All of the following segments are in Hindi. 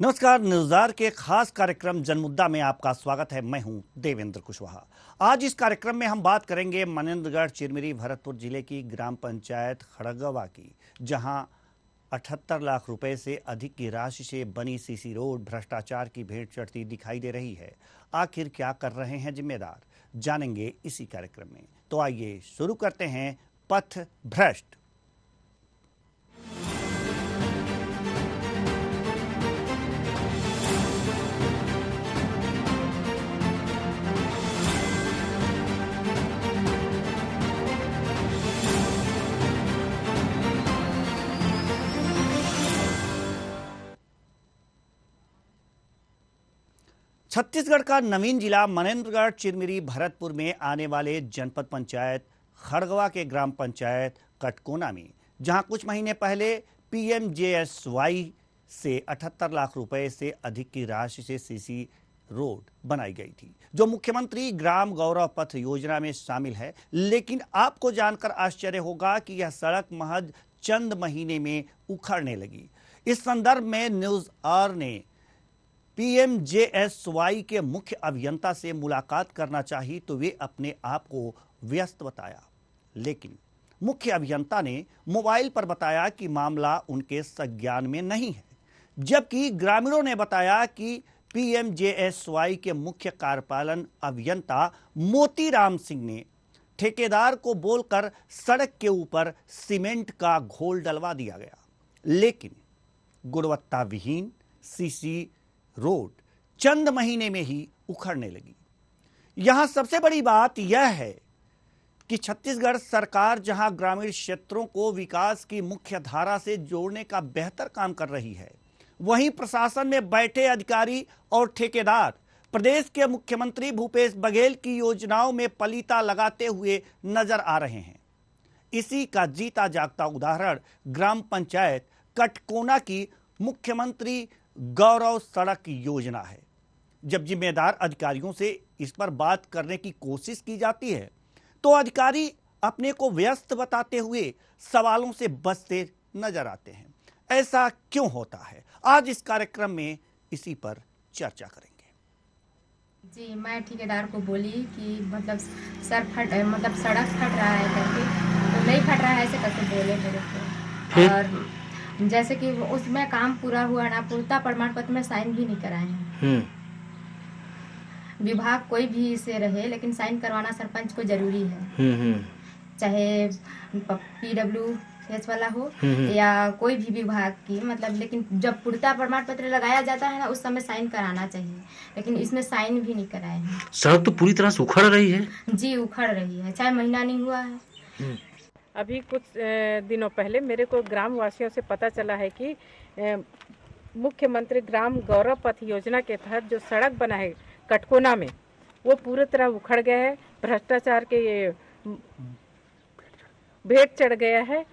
नमस्कार। न्यूज़ार के खास कार्यक्रम जनमुद्दा में आपका स्वागत है। मैं हूं देवेंद्र कुशवाहा। आज इस कार्यक्रम में हम बात करेंगे मनेन्द्रगढ़ चिरमिरी भरतपुर जिले की ग्राम पंचायत खड़गवा की, जहां 78 लाख रुपए से अधिक की राशि से बनी सीसी रोड भ्रष्टाचार की भेंट चढ़ती दिखाई दे रही है। आखिर क्या कर रहे हैं जिम्मेदार, जानेंगे इसी कार्यक्रम में। तो आइए शुरू करते हैं पथ भ्रष्ट। छत्तीसगढ़ का नवीन जिला मनेन्द्रगढ़ चिरमिरी भरतपुर में आने वाले जनपद पंचायत खड़गवा के ग्राम पंचायत कटकोना में, जहां कुछ महीने पहले पीएमजेएसवाई से 78 लाख रुपए से अधिक की राशि से सीसी रोड बनाई गई थी, जो मुख्यमंत्री ग्राम गौरव पथ योजना में शामिल है। लेकिन आपको जानकर आश्चर्य होगा कि यह सड़क महज चंद महीने में उखड़ने लगी। इस संदर्भ में न्यूज़ आर ने पीएमजेएसवाई के मुख्य अभियंता से मुलाकात करना चाहिए तो वे अपने आप को व्यस्त बताया, लेकिन मुख्य अभियंता ने मोबाइल पर बताया कि मामला उनके संज्ञान में नहीं है, जबकि ग्रामीणों ने बताया कि पीएमजेएसवाई के मुख्य कार्यपालन अभियंता मोतीराम सिंह ने ठेकेदार को बोलकर सड़क के ऊपर सीमेंट का घोल डलवा दिया गया, लेकिन गुणवत्ता विहीन सीसी रोड चंद महीने में ही उखड़ने लगी। यहां सबसे बड़ी बात यह है कि छत्तीसगढ़ सरकार जहां ग्रामीण क्षेत्रों को विकास की मुख्य धारा से जोड़ने का बेहतर काम कर रही है, वहीं प्रशासन में बैठे अधिकारी और ठेकेदार प्रदेश के मुख्यमंत्री भूपेश बघेल की योजनाओं में पलीता लगाते हुए नजर आ रहे हैं। इसी का जीता जागता उदाहरण ग्राम पंचायत कटकोना की मुख्यमंत्री गौरव सड़क योजना है। जब जिम्मेदार अधिकारियों से इस पर बात करने की कोशिश की जाती है तो अधिकारी अपने को व्यस्त बताते हुए सवालों से बचते नजर आते हैं। ऐसा क्यों होता है, आज इस कार्यक्रम में इसी पर चर्चा करेंगे। जी, मैं ठेकेदार को बोली कि मतलब सड़क फट रहा है करके, तो नहीं फट रहा है ऐसे करके बोले मेरे को। और जैसे कि उसमें काम पूरा हुआ ना, पूर्णता प्रमाण पत्र में साइन भी नहीं कराए हैं। विभाग कोई भी से रहे, लेकिन साइन करवाना सरपंच को जरूरी है। चाहे PWS वाला हो या कोई भी विभाग की, मतलब लेकिन जब पूर्णता प्रमाण पत्र लगाया जाता है ना, उस समय साइन कराना चाहिए, लेकिन इसमें साइन भी नहीं कराए हैं। सड़क तो पूरी तरह से उखड़ रही है। जी, उखड़ रही है, 6 महीना नहीं हुआ है। अभी कुछ दिनों पहले मेरे को ग्राम वासियों से पता चला है कि मुख्यमंत्री ग्राम गौरव पथ योजना के तहत जो सड़क बना है कटकोना में, वो पूरी तरह उखड़ गया है। भ्रष्टाचार के भेंट चढ़ गया है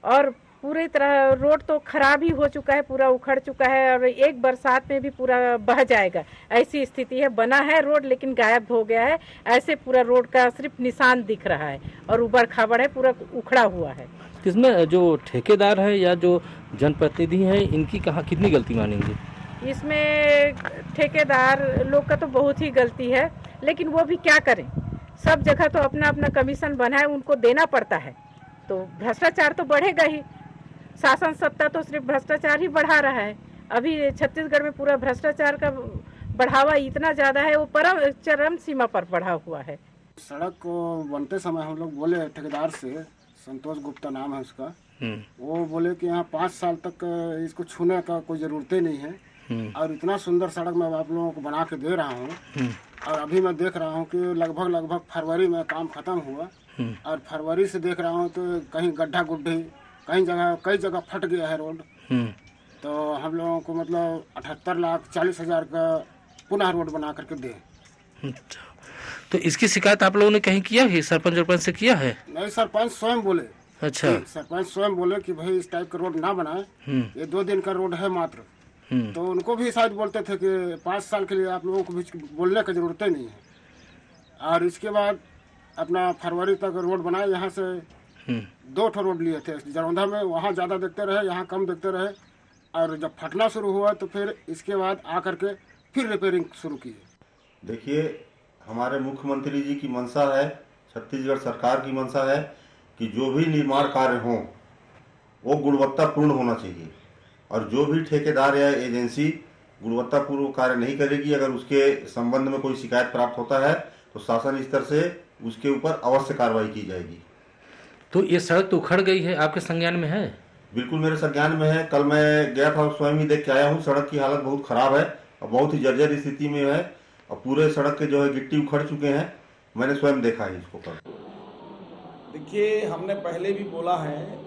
और पूरी तरह रोड तो खराब ही हो चुका है, पूरा उखड़ चुका है और एक बरसात में भी पूरा बह जाएगा, ऐसी स्थिति है। बना है रोड लेकिन गायब हो गया है, ऐसे पूरा रोड का सिर्फ निशान दिख रहा है और ऊबड़ खाबड़ है, पूरा उखड़ा हुआ है। इसमें जो ठेकेदार है या जो जनप्रतिनिधि है, इनकी कहाँ कितनी गलती मानेंगे? इसमें ठेकेदार लोग का तो बहुत ही गलती है, लेकिन वो भी क्या करें, सब जगह तो अपना अपना कमीशन बना है, उनको देना पड़ता है, तो भ्रष्टाचार तो बढ़ेगा ही। शासन सत्ता तो सिर्फ भ्रष्टाचार ही बढ़ा रहा है। अभी छत्तीसगढ़ में पूरा भ्रष्टाचार का बढ़ावा इतना ज्यादा है, वो चरम सीमा पर बढ़ा हुआ है। सड़क को बनते समय हम लोग बोले ठेकेदार से, संतोष गुप्ता नाम है उसका, वो बोले कि यहाँ 5 साल तक इसको छूने का कोई जरूरत ही नहीं है और इतना सुंदर सड़क मैं आप लोगों को बना के दे रहा हूँ। और अभी मैं देख रहा हूँ कि लगभग फरवरी में काम खत्म हुआ और फरवरी से देख रहा हूँ तो कहीं गड्ढा गुड्ढी, कई जगह फट गया है रोड। तो हम लोगों को मतलब 78,40,000 का पुनः रोड बना करके दे। तो इसकी शिकायत आप लोगों ने कहीं किया है? सरपंच से किया है? नहीं, सरपंच स्वयं बोले। अच्छा, सरपंच स्वयं बोले कि भाई इस टाइप का रोड ना बनाए, ये 2 दिन का रोड है मात्र। तो उनको भी शायद बोलते थे कि 5 साल के लिए आप लोगों को भी बोलने की जरूरत ही नहीं है। और इसके बाद अपना फरवरी तक रोड बनाए। यहाँ से 2 ठो रोड लिए थे जरौंधा में, वहाँ ज़्यादा देखते रहे, यहाँ कम देखते रहे। और जब फटना शुरू हुआ तो फिर इसके बाद आकर के फिर रिपेयरिंग शुरू की है। देखिए, हमारे मुख्यमंत्री जी की मंशा है, छत्तीसगढ़ सरकार की मंशा है कि जो भी निर्माण कार्य हों वो गुणवत्तापूर्ण होना चाहिए, और जो भी ठेकेदार या एजेंसी गुणवत्तापूर्ण कार्य नहीं करेगी, अगर उसके संबंध में कोई शिकायत प्राप्त होता है तो शासन स्तर से उसके ऊपर अवश्य कार्रवाई की जाएगी। तो ये सड़क तो उखड़ गई है, आपके संज्ञान में है? बिल्कुल मेरे संज्ञान में है। कल मैं गया था, स्वयं ही देख के आया हूँ। सड़क की हालत बहुत खराब है और बहुत ही जर्जर स्थिति में है, और पूरे सड़क के जो है गिट्टी उखड़ चुके हैं। मैंने स्वयं देखा है इसको कल। देखिए, हमने पहले भी बोला है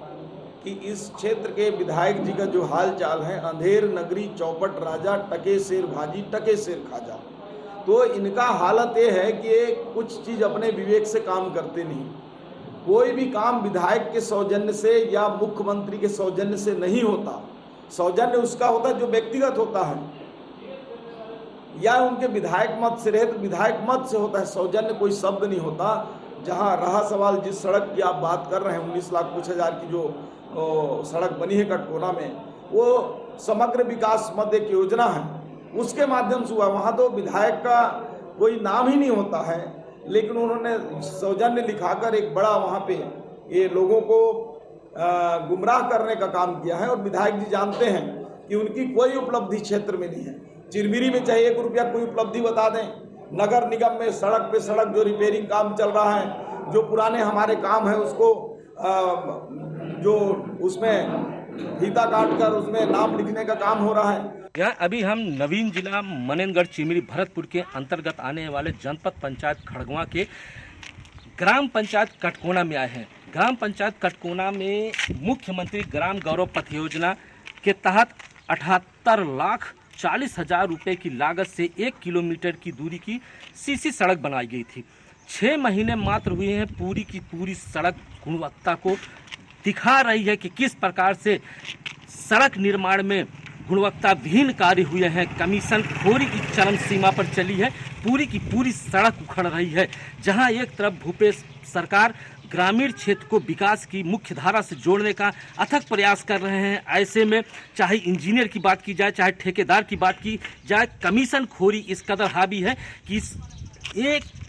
कि इस क्षेत्र के विधायक जी का जो हाल चाल है, अंधेर नगरी चौपट राजा, टके शेर भाजी टके शेर खाजा। तो इनका हालत ये है कि ये कुछ चीज़ अपने विवेक से काम करते नहीं। कोई भी काम विधायक के सौजन्य से या मुख्यमंत्री के सौजन्य से नहीं होता। सौजन्य उसका होता है जो व्यक्तिगत होता है, या उनके विधायक मत से रहे तो विधायक मत से होता है। सौजन्य कोई शब्द नहीं होता। जहां रहा सवाल जिस सड़क की आप बात कर रहे हैं, 19 लाख कुछ हजार की जो सड़क बनी है कटकोना में, वो समग्र विकास मध्य एक योजना है, उसके माध्यम से हुआ। वहाँ तो विधायक का कोई नाम ही नहीं होता है, लेकिन उन्होंने सौजन्य लिखाकर एक बड़ा वहाँ पे ये लोगों को गुमराह करने का काम किया है। और विधायक जी जानते हैं कि उनकी कोई उपलब्धि क्षेत्र में नहीं है। चिरमिरी में चाहे 1 रुपया कोई उपलब्धि बता दें। नगर निगम में सड़क पे सड़क जो रिपेयरिंग काम चल रहा है, जो पुराने हमारे काम है उसको जो उसमें फीता काट कर उसमें नाम लिखने का काम हो रहा है। यहाँ अभी हम नवीन जिला मनेनगढ़ चिरमिरी भरतपुर के अंतर्गत आने वाले जनपद पंचायत खड़गवा के ग्राम पंचायत कटकोना में आए हैं। ग्राम पंचायत कटकोना में मुख्यमंत्री ग्राम गौरव पथ योजना के तहत 78,40,000 रुपए की लागत से 1 किलोमीटर की दूरी की सीसी सड़क बनाई गई थी। 6 महीने मात्र हुए हैं, पूरी की पूरी सड़क गुणवत्ता को दिखा रही है कि किस प्रकार से सड़क निर्माण में गुणवत्ता विहीन कार्य हुए हैं। कमीशन खोरी की चरम सीमा पर चली है। पूरी की पूरी सड़क उखड़ रही है। जहां एक तरफ भूपेश सरकार ग्रामीण क्षेत्र को विकास की मुख्य धारा से जोड़ने का अथक प्रयास कर रहे हैं, ऐसे में चाहे इंजीनियर की बात की जाए, चाहे ठेकेदार की बात की जाए, कमीशन खोरी इस कदर हावी है कि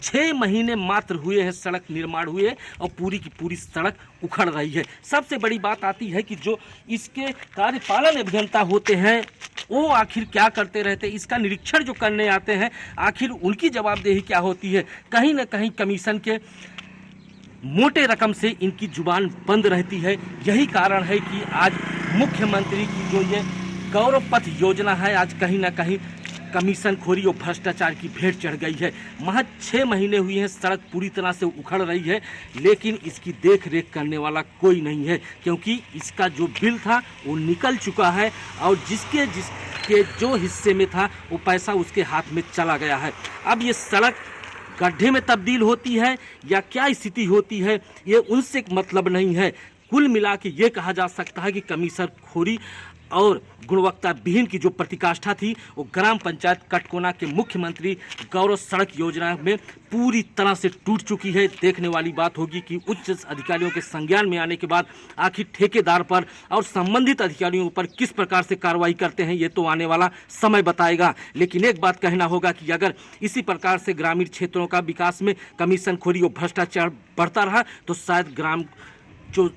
6 महीने मात्र हुए हैं सड़क निर्माण हुए और पूरी की पूरी सड़क उखड़ रही है। सबसे बड़ी बात आती है कि जो इसके कार्यपालन अभियंता होते हैं वो आखिर क्या करते रहते हैं, इसका निरीक्षण जो करने आते हैं आखिर उनकी जवाबदेही क्या होती है। कहीं ना कहीं कमीशन के मोटे रकम से इनकी जुबान बंद रहती है। यही कारण है कि आज मुख्यमंत्री की जो ये गौरव पथ योजना है, आज कहीं ना कहीं कमीशन खोरी और भ्रष्टाचार की भेंट चढ़ गई है। महज 6 महीने हुए हैं, सड़क पूरी तरह से उखड़ रही है, लेकिन इसकी देख रेख करने वाला कोई नहीं है, क्योंकि इसका जो बिल था वो निकल चुका है और जिसके जो हिस्से में था वो पैसा उसके हाथ में चला गया है। अब ये सड़क गड्ढे में तब्दील होती है या क्या स्थिति होती है, ये उनसे मतलब नहीं है। कुल मिला के ये कहा जा सकता है कि कमीशन खोरी और गुणवत्ता विहीन की जो प्रतिकाष्ठा थी वो ग्राम पंचायत कटकोना के मुख्यमंत्री गौरव सड़क योजना में पूरी तरह से टूट चुकी है। देखने वाली बात होगी कि उच्च अधिकारियों के संज्ञान में आने के बाद आखिर ठेकेदार पर और संबंधित अधिकारियों पर किस प्रकार से कार्रवाई करते हैं, ये तो आने वाला समय बताएगा। लेकिन एक बात कहना होगा कि अगर इसी प्रकार से ग्रामीण क्षेत्रों का विकास में कमीशन खोरी और भ्रष्टाचार बढ़ता रहा तो शायद ग्राम जो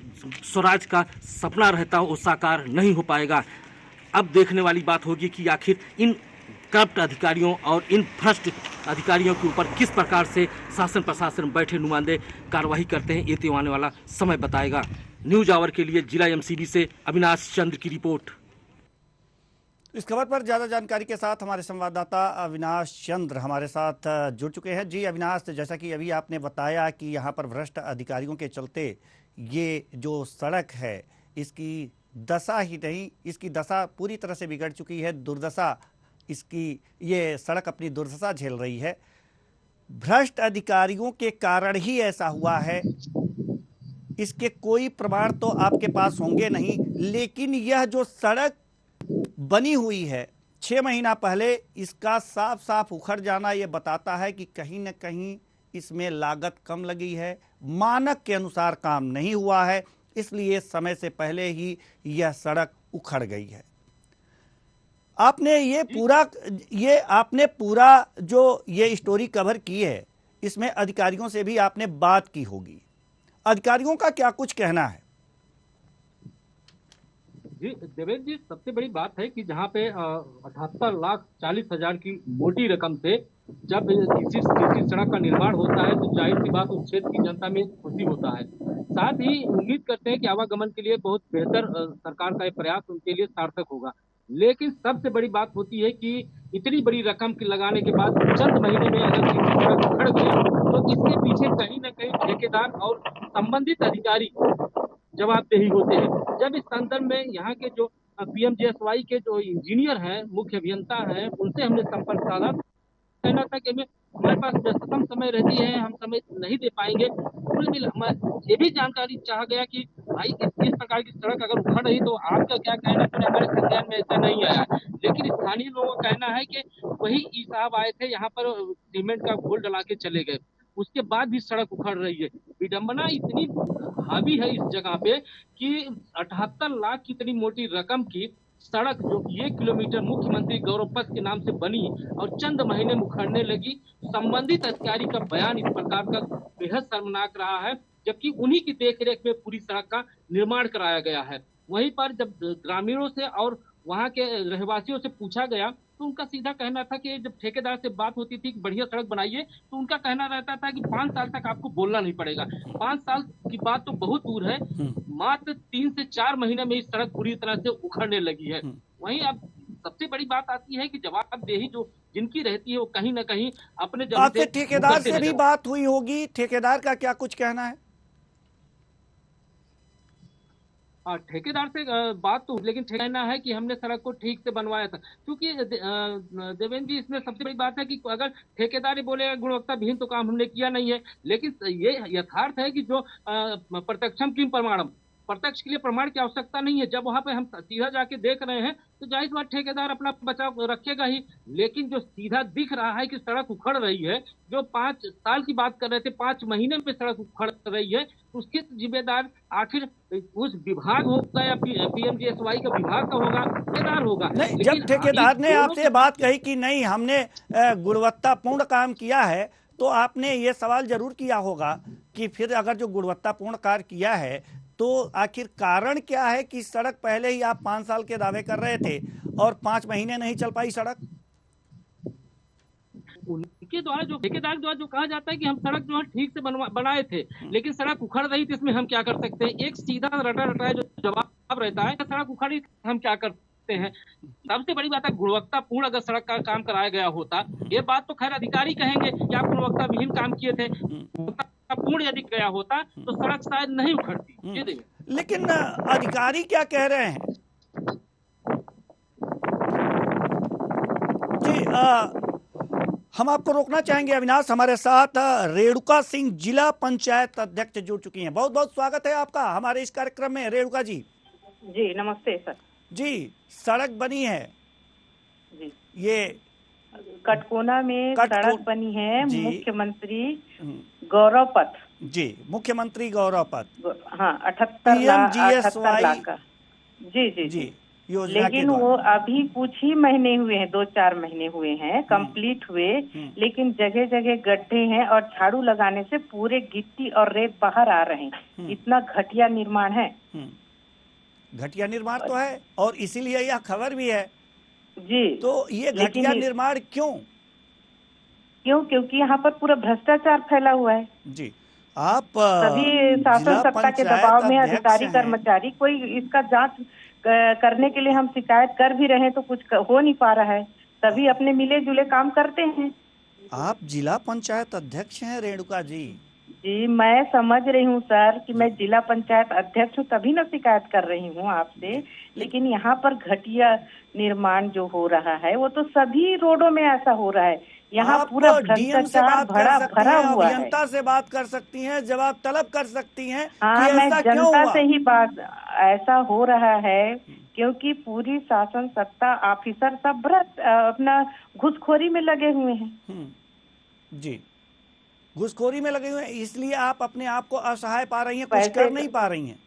स्वराज का सपना रहता वो साकार नहीं हो पाएगा। अब देखने वाली बात होगी कि आखिर इन करप्ट अधिकारियों और इन भ्रष्ट अधिकारियों के ऊपर किस प्रकार से शासन प्रशासन बैठे नुमाइंदे कार्रवाई करते हैं, ये तो आने वाला समय बताएगा। न्यूज आवर के लिए जिला एमसीबी से अविनाश चंद्र की रिपोर्ट। इस खबर पर ज्यादा जानकारी के साथ हमारे संवाददाता अविनाश चंद्र हमारे साथ जुड़ चुके हैं। जी अविनाश, जैसा कि अभी आपने बताया कि यहाँ पर भ्रष्ट अधिकारियों के चलते ये जो सड़क है इसकी दशा ही नहीं, इसकी दशा पूरी तरह से बिगड़ चुकी है। दुर्दशा इसकी, ये सड़क अपनी दुर्दशा झेल रही है। भ्रष्ट अधिकारियों के कारण ही ऐसा हुआ है। इसके कोई प्रमाण तो आपके पास होंगे नहीं, लेकिन यह जो सड़क बनी हुई है 6 महीना पहले, इसका साफ साफ उखड़ जाना ये बताता है कि कहीं न कहीं इसमें लागत कम लगी है, मानक के अनुसार काम नहीं हुआ है, इसलिए समय से पहले ही यह सड़क उखड़ गई है। आपने आपने पूरा जो ये स्टोरी कवर की है, इसमें अधिकारियों से भी आपने बात की होगी, अधिकारियों का क्या कुछ कहना है? जी देवेंद्र जी, सबसे बड़ी बात है कि जहाँ पे 78,40,000 की मोटी रकम से जब किसी सड़क का निर्माण होता है तो जाहिर सी बात उस क्षेत्र की जनता में खुशी होता है। साथ ही उम्मीद करते हैं कि आवागमन के लिए बहुत बेहतर सरकार का ये प्रयास उनके लिए सार्थक होगा। लेकिन सबसे बड़ी बात होती है कि इतनी बड़ी रकम की लगाने के बाद चंद महीने में अगर किसी सड़क उखड़ गई तो इसके पीछे कहीं न कहीं ठेकेदार और संबंधित अधिकारी जवाबदेही होते हैं। जब इस संदर्भ में यहाँ के जो पीएमजीएसवाई के जो इंजीनियर हैं, मुख्य अभियंता हैं, उनसे हमने संपर्क साधा। कहना था कि हमारे पास व्यस्ततम समय रहती है, हम समय नहीं दे पाएंगे। कुल मिला ये भी जानकारी चाहा गया कि भाई इस प्रकार की सड़क अगर उखड़ रही तो आपका क्या कहना है? हमारे संज्ञान में ऐसा नहीं आया, लेकिन स्थानीय लोगों का कहना है कि वही ई साहब आए थे, यहाँ पर सीमेंट का घोल डला के चले गए, उसके बाद भी सड़क उखड़ रही है। विडंबना इतनी हावी है इस जगह पे कि 78 लाख की इतनी मोटी रकम की सड़क जो 1 किलोमीटर मुख्यमंत्री गौरव पथ के नाम से बनी और चंद महीने में उखड़ने लगी। संबंधित अधिकारी का बयान इस प्रकार का बेहद शर्मनाक रहा है, जबकि उन्हीं की देखरेख में पूरी सड़क का निर्माण कराया गया है। वहीं पर जब ग्रामीणों से और वहां के रहवासियों से पूछा गया तो उनका सीधा कहना था कि जब ठेकेदार से बात होती थी कि बढ़िया सड़क बनाइए तो उनका कहना रहता था कि 5 साल तक आपको बोलना नहीं पड़ेगा। 5 साल की बात तो बहुत दूर है, मात्र 3 से 4 महीने में इस सड़क पूरी तरह से उखड़ने लगी है। वहीं अब सबसे बड़ी बात आती है कि जवाबदेही जो जिनकी रहती है वो कहीं ना कहीं अपने आपसे ठेकेदार से भी बात हुई होगी, ठेकेदार का क्या कुछ कहना है? ठेकेदार से बात तो, लेकिन कहना है कि हमने सड़क को ठीक से बनवाया था। क्योंकि देवेंद्र जी, इसमें सबसे बड़ी बात है कि अगर ठेकेदार बोले गुणवत्ता विहीन तो काम हमने किया नहीं है, लेकिन ये यथार्थ है कि जो प्रत्यक्षम किम प्रमाणम, प्रत्यक्ष के लिए प्रमाण की आवश्यकता नहीं है। जब वहां पे हम सीधा जाके देख रहे हैं तो जाहिर बात ठेकेदार अपना बचाव रखेगा ही, लेकिन जो सीधा दिख रहा है कि सड़क उखड़ रही है, जो 5 साल की बात कर रहे थे 5 महीने में सड़क उखड़ रही है, उसके जिम्मेदार आखिर उस विभाग होगा या पीएमजीएसवाई का विभाग का होगा, ठेकेदार होगा। नहीं, जब ठेकेदार ने आपसे बात कही कि नहीं हमने गुणवत्तापूर्ण काम किया है, तो आपने ये सवाल जरूर किया होगा कि फिर अगर जो गुणवत्तापूर्ण कार्य किया है तो आखिर कारण क्या है कि सड़क पहले ही आप 5 साल के दावे कर रहे थे और 5 महीने नहीं चल पाई सड़क? उनके द्वारा जो ठेकेदार द्वारा जो कहा जाता है कि हम सड़क जो है ठीक से बनाए थे, लेकिन सड़क उखड़ रही थी, इसमें हम क्या कर सकते हैं? एक सीधा रटा जो जवाब रहता है, सड़क उखड़ी हम क्या करते हैं? सबसे बड़ी बात है गुणवत्तापूर्ण अगर सड़क का काम कराया गया होता, ये बात तो खैर अधिकारी कहेंगे कि आप गुणवत्ता विहीन काम किए थे, पूर्ण यदि गया होता तो सड़क शायद नहीं उखड़ती। लेकिन अधिकारी क्या कह रहे हैं? जी हम आपको रोकना चाहेंगे अविनाश, हमारे साथ रेणुका सिंह जिला पंचायत अध्यक्ष जुड़ चुकी हैं। बहुत बहुत स्वागत है आपका हमारे इस कार्यक्रम में रेणुका जी। जी नमस्ते सर जी, सड़क बनी है जी, ये कटकोना में सड़क बनी है मुख्यमंत्री गौरव पथ। जी, मुख्यमंत्री गौरव पथ, हाँ 78 लाख का। जी जी जी, लेकिन वो अभी कुछ ही महीने हुए हैं, 2-4 महीने हुए हैं कंप्लीट हुए, लेकिन जगह जगह गड्ढे हैं और झाड़ू लगाने से पूरे गिट्टी और रेत बाहर आ रहे हैं। इतना घटिया निर्माण है। घटिया निर्माण तो है और इसीलिए यह खबर भी है जी। तो ये घटिया निर्माण क्यों? क्योंकि यहाँ पर पूरा भ्रष्टाचार फैला हुआ है जी। आप सभी शासन सत्ता के दबाव में अधिकारी कर्मचारी, कोई इसका जांच करने के लिए हम शिकायत कर भी रहे हैं तो कुछ हो नहीं पा रहा है, सभी अपने मिले जुले काम करते हैं। आप जिला पंचायत अध्यक्ष हैं रेणुका जी। जी मैं समझ रही हूँ सर कि मैं जिला पंचायत अध्यक्ष हूँ, तभी ना शिकायत कर रही हूँ आपसे, लेकिन यहाँ पर घटिया निर्माण जो हो रहा है वो तो सभी रोडों में ऐसा हो रहा है। यहाँ पूरा भ्रष्टाचार भरा हुआ है। अभियंता से बात कर सकती हैं, जवाब तलब कर सकती हैं। हाँ, मैं जनता से ही बात, ऐसा हो रहा है क्योंकि पूरी शासन सत्ता ऑफिसर सब अपना घुसखोरी में लगे हुए हैं। जी, घुसखोरी में लगे हुए हैं, इसलिए आप अपने आप को असहाय पा रही हैं, कुछ कर नहीं पा रही हैं।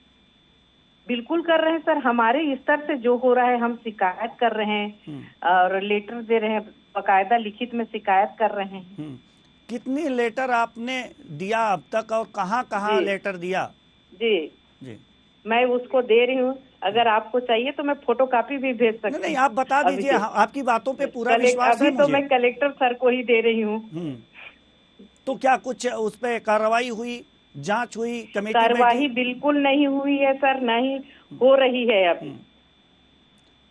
बिल्कुल कर रहे हैं सर, हमारे स्तर से जो हो रहा है हम शिकायत कर रहे हैं और लेटर दे रहे हैं, बकायदा लिखित में शिकायत कर रहे हैं। कितनी लेटर आपने दिया अब तक और कहाँ कहाँ लेटर दिया? जी जी मैं उसको दे रही हूँ, अगर आपको चाहिए तो मैं फोटोकॉपी भी भेज सकती हूँ। नहीं, आप बता दीजिए, आपकी बातों पे पूरा विश्वास है अभी तो मुझे। मैं कलेक्टर सर को ही दे रही हूँ। तो क्या कुछ उस पे कार्रवाई हुई, जांच हुई, कमेटी कार्रवाई बिल्कुल नहीं हुई है सर, नहीं हो रही है अभी।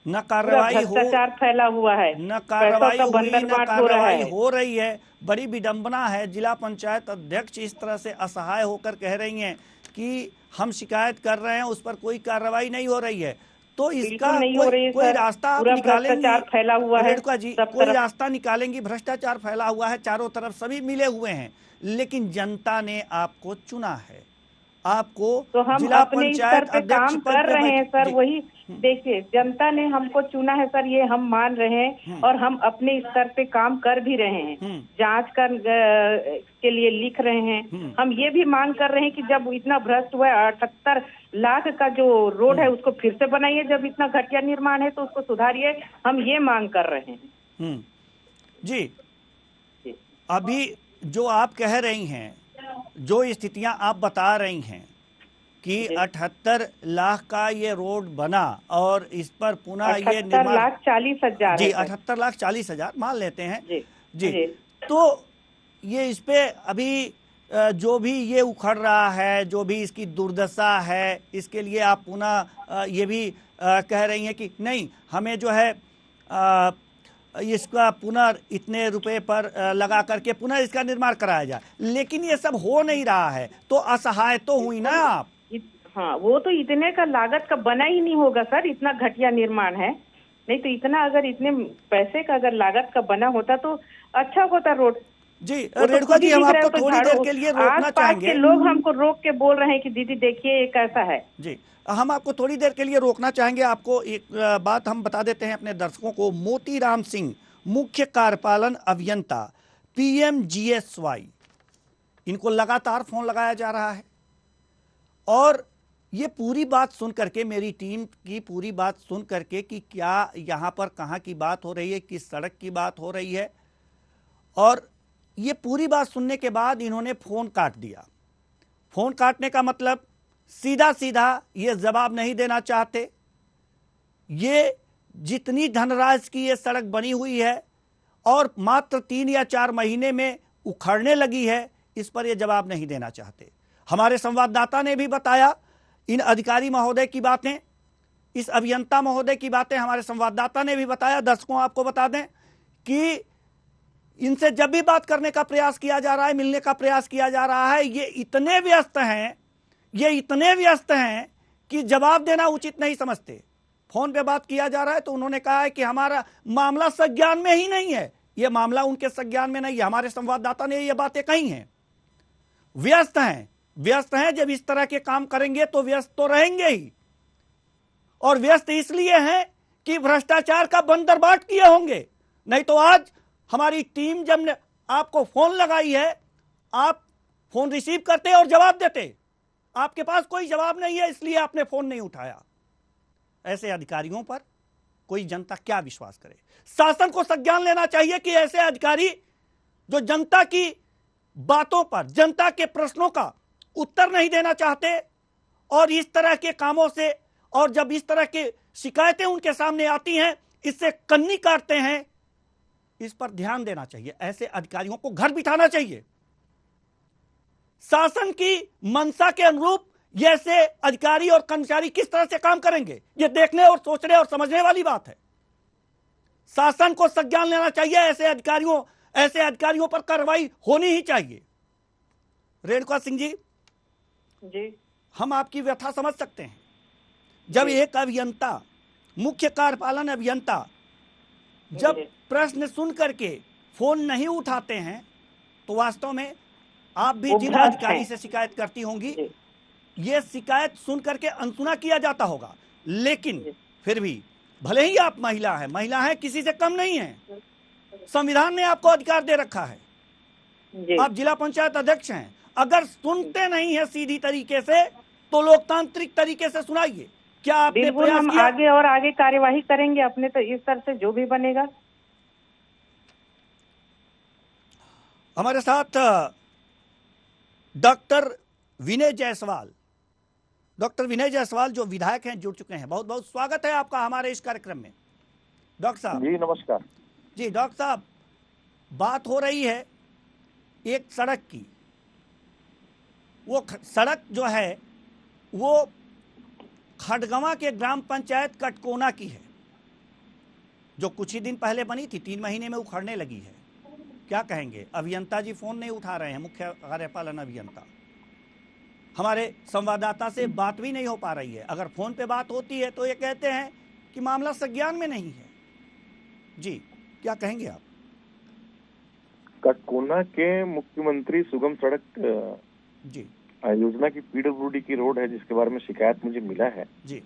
न कार्रवाई हो, भ्रष्टाचार फैला हुआ है, न कार्रवाई हुई, न कार्रवाई है। हो रही है। बड़ी विडंबना है। जिला पंचायत अध्यक्ष इस तरह से असहाय होकर कह रही हैं कि हम शिकायत कर रहे हैं, उस पर कोई कार्रवाई नहीं हो रही है। तो इसका कोई रास्ता आप निकालेंगी? फैला हुआ है रेणुका जी, कोई रास्ता निकालेंगी? भ्रष्टाचार फैला हुआ है चारों तरफ, सभी मिले हुए हैं, लेकिन जनता ने आपको चुना है, आपको तो हम जिला अपने स्तर पे काम कर रहे हैं सर। वही देखिए, जनता ने हमको चुना है सर, ये हम मान रहे हैं और हम अपने स्तर पे काम कर भी रहे हैं। जांच कर के लिए लिख रहे हैं। हम ये भी मांग कर रहे हैं कि जब इतना भ्रष्ट हुआ है, 78 लाख का जो रोड है उसको फिर से बनाइए, जब इतना घटिया निर्माण है तो उसको सुधारिए। हम ये मांग कर रहे हैं। जी, अभी जो आप कह रही हैं, जो स्थितियां आप बता रही हैं कि 78 लाख का ये रोड बना और इस पर पुनः ये निर्माण 48,40,000 जी, 78,40,000 मान लेते हैं जी। तो ये इस पे अभी जो भी ये उखड़ रहा है, जो भी इसकी दुर्दशा है, इसके लिए आप पुनः ये भी कह रही हैं कि नहीं, हमें जो है इसका पुनः इतने रुपए पर लगा करके पुनः इसका निर्माण कराया जाए, लेकिन ये सब हो नहीं रहा है, तो असहाय तो हुई ना आप। हाँ, वो तो इतने का लागत का बना ही नहीं होगा सर, इतना घटिया निर्माण है। नहीं तो इतना अगर इतने पैसे का अगर लागत का बना होता तो अच्छा होता रोड। जी रेणुका जी, हम आपको थोड़ी देर के लिए रोकना चाहेंगे। लोग हमको रोक के बोल रहे हैं कि दीदी देखिए ये कैसा है। जी, हम आपको थोड़ी देर के लिए रोकना चाहेंगे। आपको एक बात हम बता देते हैं अपने दर्शकों को। मोतीराम सिंह, मुख्य कार्यपालन अभियंता PMGSY, इनको लगातार फोन लगाया जा रहा है और ये पूरी बात सुन करके, मेरी टीम की पूरी बात सुन करके कि क्या यहाँ पर कहाँ की बात हो रही है, किस सड़क की बात हो रही है, और ये पूरी बात सुनने के बाद इन्होंने फोन काट दिया। फोन काटने का मतलब सीधा सीधा ये जवाब नहीं देना चाहते। ये जितनी धनराशि की ये सड़क बनी हुई है और मात्र 3 या 4 महीने में उखड़ने लगी है, इस पर ये जवाब नहीं देना चाहते। हमारे संवाददाता ने भी बताया इन अधिकारी महोदय की बातें, इस अभियंता महोदय की बातें हमारे संवाददाता ने भी बताया। दर्शकों, आपको बता दें कि इनसे जब भी बात करने का प्रयास किया जा रहा है, मिलने का प्रयास किया जा रहा है, ये इतने व्यस्त हैं कि जवाब देना उचित नहीं समझते। फोन पे बात किया जा रहा है तो उन्होंने कहा है कि हमारा मामला संज्ञान में ही नहीं है, ये मामला उनके संज्ञान में नहीं है। हमारे संवाददाता ने ये बातें कही हैं। व्यस्त हैं, जब इस तरह के काम करेंगे तो व्यस्त तो रहेंगे ही, और व्यस्त इसलिए हैं कि भ्रष्टाचार का बंदरबाट किए होंगे। नहीं तो आज हमारी टीम जब ने आपको फोन लगाई है, आप फोन रिसीव करते और जवाब देते। आपके पास कोई जवाब नहीं है, इसलिए आपने फोन नहीं उठाया। ऐसे अधिकारियों पर कोई जनता क्या विश्वास करे? शासन को संज्ञान लेना चाहिए कि ऐसे अधिकारी जो जनता की बातों पर, जनता के प्रश्नों का उत्तर नहीं देना चाहते और इस तरह के कामों से, और जब इस तरह की शिकायतें उनके सामने आती हैं, इससे कन्नी काटते हैं, इस पर ध्यान देना चाहिए। ऐसे अधिकारियों को घर बिठाना चाहिए। शासन की मंशा के अनुरूप ये ऐसे अधिकारी और कर्मचारी किस तरह से काम करेंगे, ये देखने और सोचने और समझने वाली बात है। शासन को संज्ञान लेना चाहिए। ऐसे अधिकारियों पर कार्रवाई होनी ही चाहिए। रेणुका सिंह जी, हम आपकी व्यथा समझ सकते हैं। जब एक अभियंता, मुख्य कार्यपालन अभियंता, जब प्रश्न सुन करके फोन नहीं उठाते हैं तो वास्तव में आप भी जिन अधिकारी से शिकायत करती होंगी, ये शिकायत सुन करके अनसुना किया जाता होगा। लेकिन फिर भी भले ही आप महिला हैं, किसी से कम नहीं है। संविधान ने आपको अधिकार दे रखा है, आप जिला पंचायत अध्यक्ष हैं। अगर सुनते नहीं है सीधी तरीके से तो लोकतांत्रिक तरीके से सुनाइए। क्या आपने बिल्कुल प्रयास हम किया? आगे और आगे कार्यवाही करेंगे अपने तो इस तरह से जो भी बनेगा। हमारे साथ डॉक्टर विनय जायसवाल, डॉक्टर विनय जायसवाल जो विधायक हैं, जुड़ चुके हैं। बहुत बहुत स्वागत है आपका हमारे इस कार्यक्रम में डॉक्टर साहब। जी नमस्कार। जी डॉक्टर साहब, बात हो रही है एक सड़क की। वो सड़क जो है वो खड़गवां के ग्राम पंचायत कटकोना की है, जो कुछ ही दिन पहले बनी थी, 3 महीने में उखड़ने लगी है। क्या कहेंगे? अभियंता जी फोन नहीं उठा रहे हैं, मुख्य कार्यपालन अभियंता। हमारे संवाददाता से बात भी नहीं हो पा रही है। अगर फोन पे बात होती है तो ये कहते हैं कि मामला संज्ञान में नहीं है। जी क्या कहेंगे आप? कटकोना के मुख्यमंत्री सुगम सड़क जी योजना की पीडब्ल्यूडी की रोड है, जिसके बारे में शिकायत मुझे मिला है जी,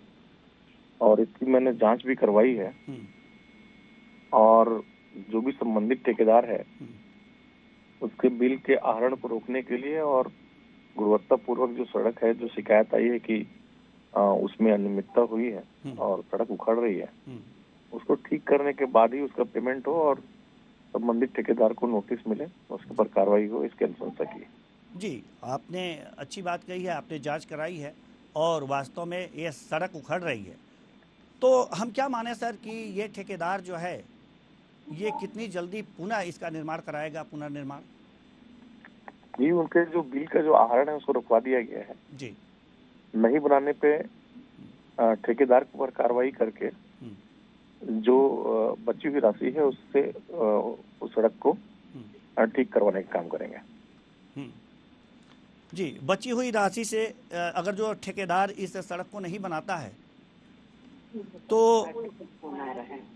और इसकी मैंने जांच भी करवाई है। और जो भी संबंधित ठेकेदार है उसके बिल के आहरण को रोकने के लिए और गुणवत्ता पूर्वक जो सड़क है, जो शिकायत आई है कि उसमें अनियमितता हुई है और सड़क उखड़ रही है, उसको ठीक करने के बाद ही उसका पेमेंट हो और संबंधित ठेकेदार को नोटिस मिले, उसके ऊपर कार्रवाई हो, इसकी अनुशंसा की। जी आपने अच्छी बात कही है, आपने जांच कराई है और वास्तव में ये सड़क उखड़ रही है। तो हम क्या माने सर कि ये ठेकेदार जो है ये कितनी जल्दी पुनः इसका निर्माण कराएगा, पुनर्निर्माण? जी उनके जो बिल का जो आहरण है उसको रुकवा दिया गया है जी। नहीं बनाने पे ठेकेदार के ऊपर कार्रवाई करके जो बची हुई राशि है उससे उस सड़क को ठीक करवाने का काम करेंगे। जी, बची हुई राशि से अगर जो ठेकेदार इस सड़क को नहीं बनाता है तो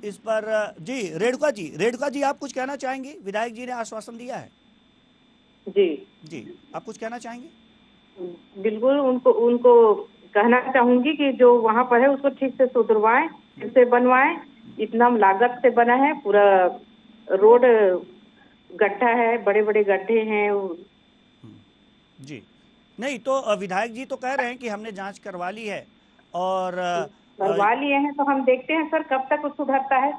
इस पर जी रेणुका जी आप कुछ कहना चाहेंगी? विधायक जी ने आश्वासन दिया है। जी आप कुछ कहना चाहेंगे? बिल्कुल उनको कहना चाहूंगी कि जो वहाँ पर है उसको ठीक से सुधरवाएं, फिर से बनवाएं। इतना लागत से बना है, पूरा रोड गड्ढा है, बड़े बड़े गड्ढे हैं। जी नहीं तो विधायक जी तो कह रहे हैं कि हमने जांच करवा ली है और करवा लिए हैं, तो हम देखते हैं सर कब तक सुधरता है,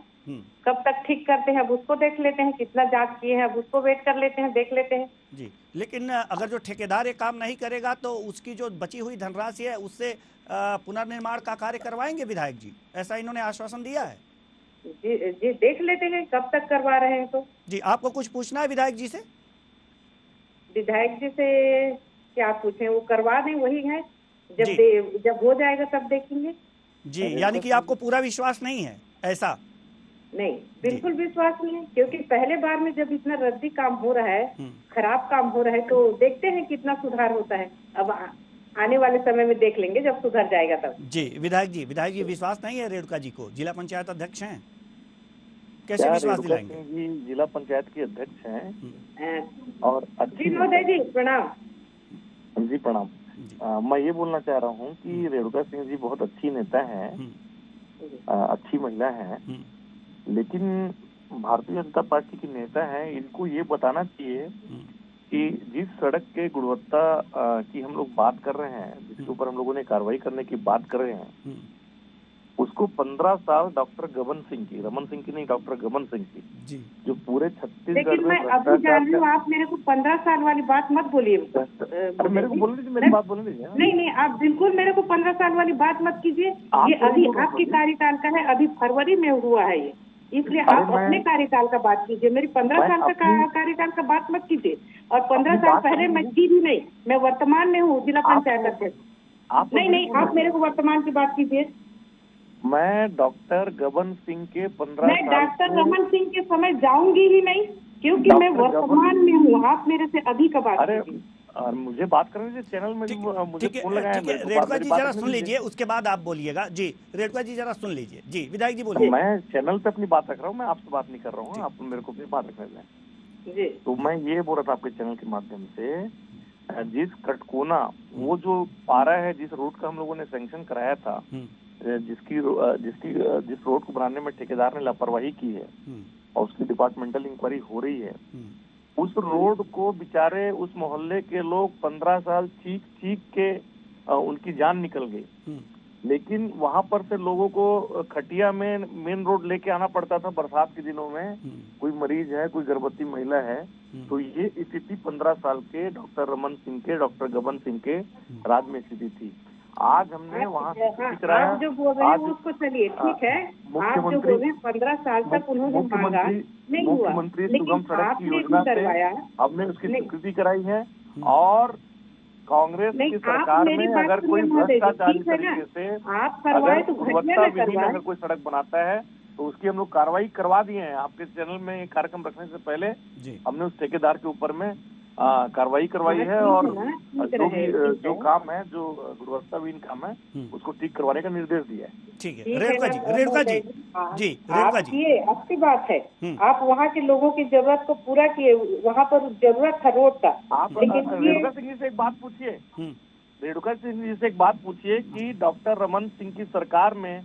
कब तक ठीक करते हैं, अब उसको देख लेते हैं। कितना जांच किए हैं अब उसको वेट कर लेते हैं, देख लेते हैं। जी लेकिन अगर जो ठेकेदार ये काम नहीं करेगा तो उसकी जो बची हुई धनराशि है उससे पुनर्निर्माण का कार्य करवाएंगे विधायक जी, ऐसा इन्होंने आश्वासन दिया है। जी देख लेते हैं कब तक करवा रहे हैं। तो जी आपको कुछ पूछना है विधायक जी से? विधायक जी से क्या पूछें, वो करवा दें, वही है। जब हो जाएगा तब देखेंगे। जी यानी कि आपको पूरा विश्वास नहीं है ऐसा? नहीं, बिल्कुल विश्वास नहीं है, क्योंकि पहले बार में जब इतना रद्दी काम हो रहा है, खराब काम हो रहा है, तो देखते हैं कितना सुधार होता है। अब आने वाले समय में देख लेंगे जब सुधर जाएगा तब। जी विधायक जी विश्वास नहीं है रेणुका जी को? जिला पंचायत अध्यक्ष हैं, कैसे विश्वास दिलाएंगे? जी जिला पंचायत के अध्यक्ष हैं और अच्छी जी प्रणाम। जी प्रणाम। मैं ये बोलना चाह रहा हूँ कि रेणुका सिंह जी बहुत अच्छी नेता हैं, अच्छी महिला हैं, लेकिन भारतीय जनता पार्टी की नेता हैं, इनको ये बताना चाहिए कि जिस सड़क के गुणवत्ता की हम लोग बात कर रहे हैं, जिसके ऊपर हम लोगों ने कार्रवाई करने की बात कर रहे हैं, उसको 15 साल डॉक्टर गबन सिंह की, रमन सिंह की नहीं, डॉक्टर गबन सिंह की, जो पूरे छत्तीसगढ़ लेकिन मैं अभी जान रही हूँ, आप मेरे को 15 साल वाली बात मत बोलिए। मेरे को बोलने दीजिए, मेरी बात बोलने दीजिए। नहीं आप बिल्कुल मेरे को 15 साल वाली बात मत कीजिए। ये अभी आपके कार्यकाल का है, अभी फरवरी में हुआ है ये, इसलिए आप अपने कार्यकाल का बात कीजिए। मेरी 15 साल का कार्यकाल का बात मत कीजिए। और 15 साल पहले मैं की भी नहीं, मैं वर्तमान में हूँ जिला पंचायत अध्यक्ष। नहीं आप मेरे को वर्तमान की बात कीजिए। मैं डॉक्टर गबन सिंह के 15 मैं डॉक्टर रमन सिंह के समय जाऊंगी ही नहीं, क्योंकि मैं वर्तमान में हूँ। आप मेरे से अभी का बात कीजिए। और मुझे बात करने से चैनल में मुझे फोन लगाया। रेणुका जी जरा सुन लीजिए, उसके बाद आप बोलिएगा। जी रेणुका जी जरा सुन लीजिए। जी विधायक जी बोलिए। मैं चैनल पे अपनी बात रख रहा हूँ, मैं आपसे बात नहीं कर रहा हूँ, आप मेरे को अपनी बात रखने दें। तो मैं ये बोल रहा था आपके चैनल के माध्यम से, जिस कटकोना वो जो पारा है, जिस रोड का हम लोगों ने सैंक्शन कराया था, जिस रोड को बनाने में ठेकेदार ने लापरवाही की है और उसकी डिपार्टमेंटल इंक्वायरी हो रही है, उस रोड को बेचारे उस मोहल्ले के लोग 15 साल चीख के उनकी जान निकल गई। लेकिन वहां पर से लोगों को खटिया में मेन रोड लेके आना पड़ता था बरसात के दिनों में। कोई मरीज है, कोई गर्भवती महिला है, तो ये स्थिति 15 साल के डॉक्टर रमन सिंह के, डॉक्टर गबन सिंह के राज में स्थिति थी। आज हमने वहाँ से कराया। आप जो बोल रहे हैं उसको चलिए ठीक है, आप जो बोल रहे हैं 15 साल तक उन्होंने मांगा नहीं हुआ, मुख्यमंत्री सुगम सड़क की योजना से हमने उसकी स्वीकृति कराई है। और कांग्रेस की सरकार में अगर कोई भ्रष्टाचारी तरीके से अगर कोई सड़क बनाता है तो उसकी हम लोग कार्रवाई करवा दिए हैं। आपके चैनल में कार्यक्रम रखने से पहले हमने उस ठेकेदार के ऊपर में कार्रवाई करवाई है और जो काम है, जो गुणवत्ताहीन काम है, उसको ठीक करवाने का निर्देश दिया है। ठीक है रेणुका जी रेणुका जी ये अच्छी बात है, आप वहाँ के लोगों की जरूरत को पूरा किए, वहाँ पर जरूरत था रोड का। आप रेणुका सिंह जी से एक बात पूछिए, रेणुका सिंह जी से एक बात पूछिए कि डॉक्टर रमन सिंह की सरकार में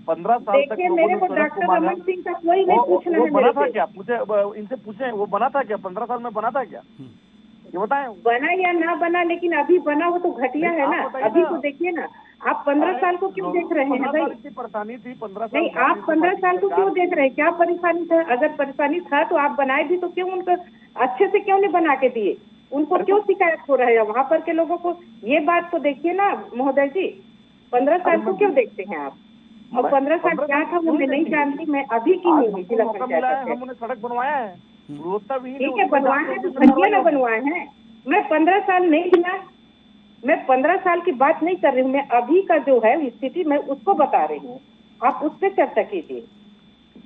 15 साल तक मेरे को डॉक्टर रमन सिंह का कोई नहीं पूछना है, बना था क्या? इनसे पूछे वो बना था क्या? 15 साल में बना था क्या? ये बताएं। बना या ना बना, लेकिन अभी बना वो तो घटिया है ना। अभी तो देखिए ना, आप 15 साल को क्यों देख रहे हैं भाई? परेशानी थी 15 साल। नहीं, आप 15 साल को क्यों देख रहे हैं? क्या परेशानी था? अगर परेशानी था तो आप बनाए भी तो क्यों उनको अच्छे से क्यों नहीं बना के दिए? उनको क्यों शिकायत हो रहा है? वहाँ पर के लोगों को ये बात तो देखिए ना महोदय जी, 15 साल को क्यों देखते हैं आप? और 15 साल क्या था वो मैं नहीं जानती, मैं अभी की नहीं हुई जिला पंचायत। हमने सड़क बनवाया है, ठीक है बनवाए हैं तो घटिया ना बनवाए हैं। मैं 15 साल नहीं बिना, मैं 15 साल की बात नहीं कर रही हूँ, मैं अभी का जो है स्थिति मैं उसको बता रही हूँ, आप उस पर चर्चा कीजिए।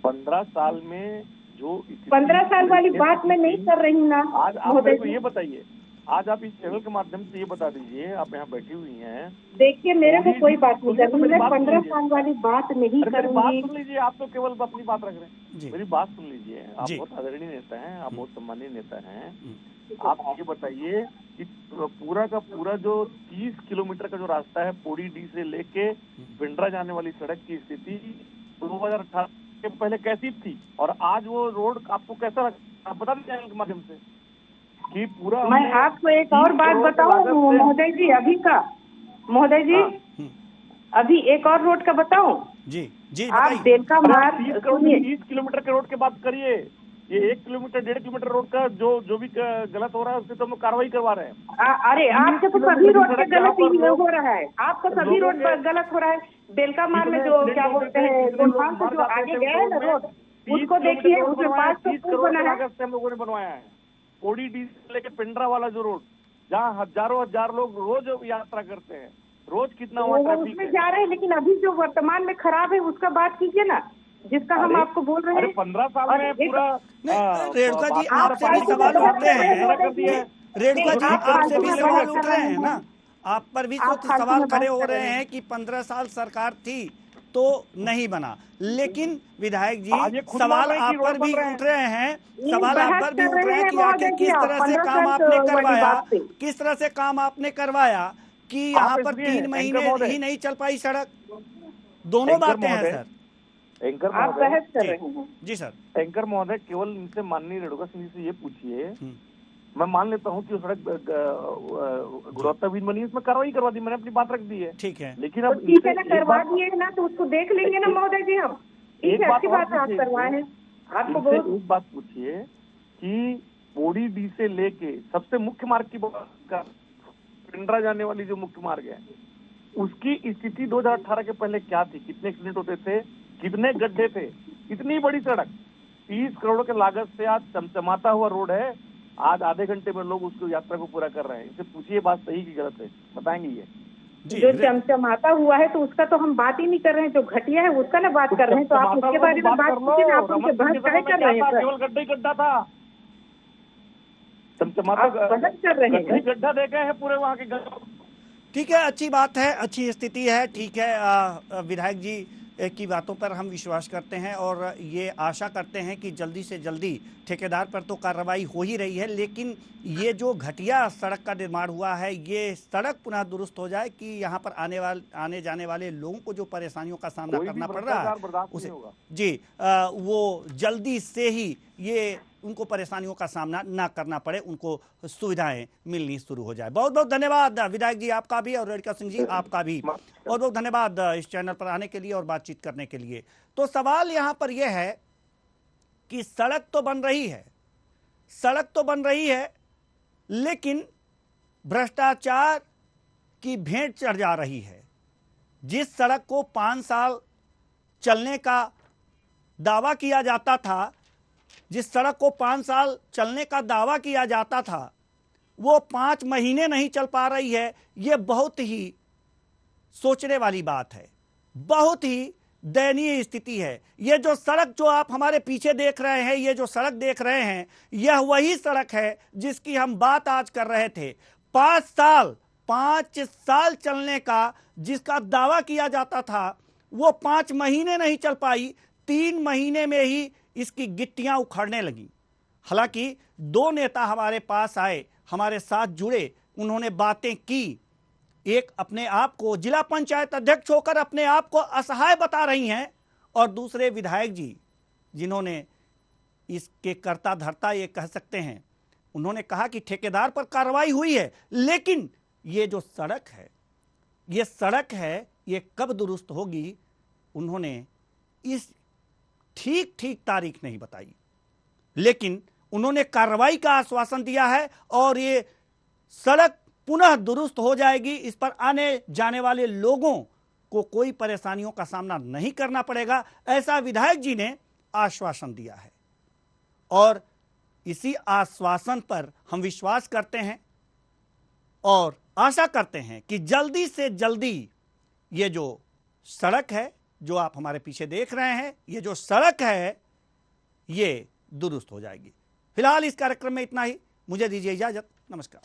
15 साल में जो 15 साल वाली बात मैं नहीं कर रही हूँ ना। आज आप मेरे को ये बताइए, आज आप इस चैनल के माध्यम से ये बता दीजिए, आप यहाँ बैठी हुई हैं। देखिए मेरे को कोई बात नहीं करनी, मैं 15 साल वाली बात नहीं करूँगी। बात सुन लीजिए, आप तो केवल अपनी बात रख रहे हैं, मेरी बात सुन लीजिए। आप बहुत आदरणीय नेता हैं, आप बहुत सम्मानीय नेता हैं। आप ये बताइए कि पूरा का पूरा जो 30 किलोमीटर का जो रास्ता है पौड़ी डी से लेके पिंडरा जाने वाली सड़क की स्थिति 2018 के पहले कैसी थी और आज वो रोड आपको कैसा लगता, आप बता दीजिए के माध्यम से कि पूरा। मैं आपको एक और बात बताऊं महोदय जी, अभी का महोदय जी, अभी एक और रोड का बताऊं जी आप बेलका मार्ग 30 किलोमीटर के रोड की बात करिए। ये 1 किलोमीटर 1.5 किलोमीटर रोड का जो भी गलत हो रहा है उससे तो हम कार्रवाई करवा रहे हैं। अरे आपके तो सभी रोड पे गलत ही हो रहा है, आपका सभी रोड पर गलत हो रहा है। बेलका मार्ग में जो क्या बोलते हैं जो आगे गया है ना रोड, उसको देखिए, उसके पास तो पुल बना है, हम लोगों ने बनवाया है। पौड़ी डी से लेके पिंडरा वाला जो रोड, जहाँ हजार लोग रोज यात्रा करते हैं, रोज कितना उसमें जा रहे हैं, लेकिन अभी जो वर्तमान में खराब है उसका बात कीजिए ना, जिसका हम आपको बोल रहे हैं। 15 साल में पूरा। रेणुका जी आपसे भी सवाल उठ रहे हैं, रेणुका जी आपसे भी सवाल उठ रहे हैं ना, आप पर भी तो सवाल खड़े हो रहे हैं कि 15 साल सरकार थी तो नहीं बना, लेकिन विधायक जी सवाल आप पर भी उठ रहे हैं, सवाल आप पर भी उठ रहे हैं कि आखिर किस तरह से काम आपने करवाया, किस तरह से काम आपने करवाया कि यहाँ पर 3 महीने ही नहीं चल पाई सड़क। दोनों बातें हैं सर। एंकर आप बहस कर रहे हैं। जी सर। एंकर महोदय केवल इनसे माननीय रेणुका सिंह से ये पूछिए, मैं मान लेता हूँ कि सड़क गुणवत्ताहीन बनी, इसमें कार्रवाई करवा दी, मैंने अपनी बात रख दी है, ठीक है। लेकिन अब ठीक है ना, करवा दिए ना तो उसको देख लेंगे ना महोदय जी हम। एक अच्छी बात है, आप करवाए हैं। आपको बहुत एक बात पूछिए कि पौड़ी डी से लेके सबसे मुख्य मार्ग की बात, पिंडरा जाने वाली जो मुख्य मार्ग है, उसकी स्थिति 2018 के पहले क्या थी? कितने एक्सीडेंट होते थे, कितने गड्ढे थे? इतनी बड़ी सड़क 30 करोड़ के लागत से आज चमचमाता हुआ रोड है, आज आधे घंटे में लोग उसको यात्रा को पूरा कर रहे हैं। इसे पूछिए बात सही की गलत है, बताएंगे ये। जो चमचमाता हुआ है तो उसका तो हम बात ही नहीं कर रहे हैं, जो घटिया है उसका ना बात कर रहे हैं, तो आप उसके बारे में बात कीजिए ना, आप उनसे बहस कर रहे हैं। केवल गड्ढा ही गड्ढा था, चमचमाता बहस कर रहे हैं, गड्ढा देखे हैं पूरे वहाँ के। ठीक है, अच्छी बात है, अच्छी स्थिति है, ठीक है। विधायक जी की बातों पर हम विश्वास करते हैं और ये आशा करते हैं कि जल्दी से जल्दी ठेकेदार पर तो कार्रवाई हो ही रही है, लेकिन ये जो घटिया सड़क का निर्माण हुआ है, ये सड़क पुनः दुरुस्त हो जाए कि यहाँ पर आने जाने वाले लोगों को जो परेशानियों का सामना करना पड़ रहा है उसे जी वो जल्दी से ही ये उनको परेशानियों का सामना ना करना पड़े, उनको सुविधाएं मिलनी शुरू हो जाए। बहुत बहुत धन्यवाद विधायक जी आपका भी, और रेणुका सिंह जी आपका भी बहुत बहुत धन्यवाद इस चैनल पर आने के लिए और बातचीत करने के लिए। तो सवाल यहाँ पर यह है कि सड़क तो बन रही है, सड़क तो बन रही है, लेकिन भ्रष्टाचार की भेंट चढ़ जा रही है। जिस सड़क को 5 साल चलने का दावा किया जाता था, जिस सड़क को 5 साल चलने का दावा किया जाता था, वो 5 महीने नहीं चल पा रही है। ये बहुत ही सोचने वाली बात है, बहुत ही दयनीय स्थिति है। ये जो सड़क जो आप हमारे पीछे देख रहे हैं, ये जो सड़क देख रहे हैं, यह वही सड़क है जिसकी हम बात आज कर रहे थे। 5 साल चलने का जिसका दावा किया जाता था, वो 5 महीने नहीं चल पाई, 3 महीने में ही इसकी गिट्टियां उखड़ने लगी। हालांकि 2 नेता हमारे पास आए, हमारे साथ जुड़े, उन्होंने बातें की। एक अपने आप को जिला पंचायत अध्यक्ष होकर अपने आप को असहाय बता रही हैं, और दूसरे विधायक जी जिन्होंने इसके कर्ता धर्ता ये कह सकते हैं, उन्होंने कहा कि ठेकेदार पर कार्रवाई हुई है, लेकिन ये जो सड़क है, ये सड़क है, ये कब दुरुस्त होगी, उन्होंने इस ठीक तारीख नहीं बताई। लेकिन उन्होंने कार्रवाई का आश्वासन दिया है और ये सड़क पुनः दुरुस्त हो जाएगी। इस पर आने जाने वाले लोगों को कोई परेशानियों का सामना नहीं करना पड़ेगा, ऐसा विधायक जी ने आश्वासन दिया है। और इसी आश्वासन पर हम विश्वास करते हैं और आशा करते हैं कि जल्दी से जल्दी ये जो सड़क है, जो आप हमारे पीछे देख रहे हैं, ये जो सड़क है, ये दुरुस्त हो जाएगी। फिलहाल इस कार्यक्रम में इतना ही। मुझे दीजिए इजाजत। नमस्कार।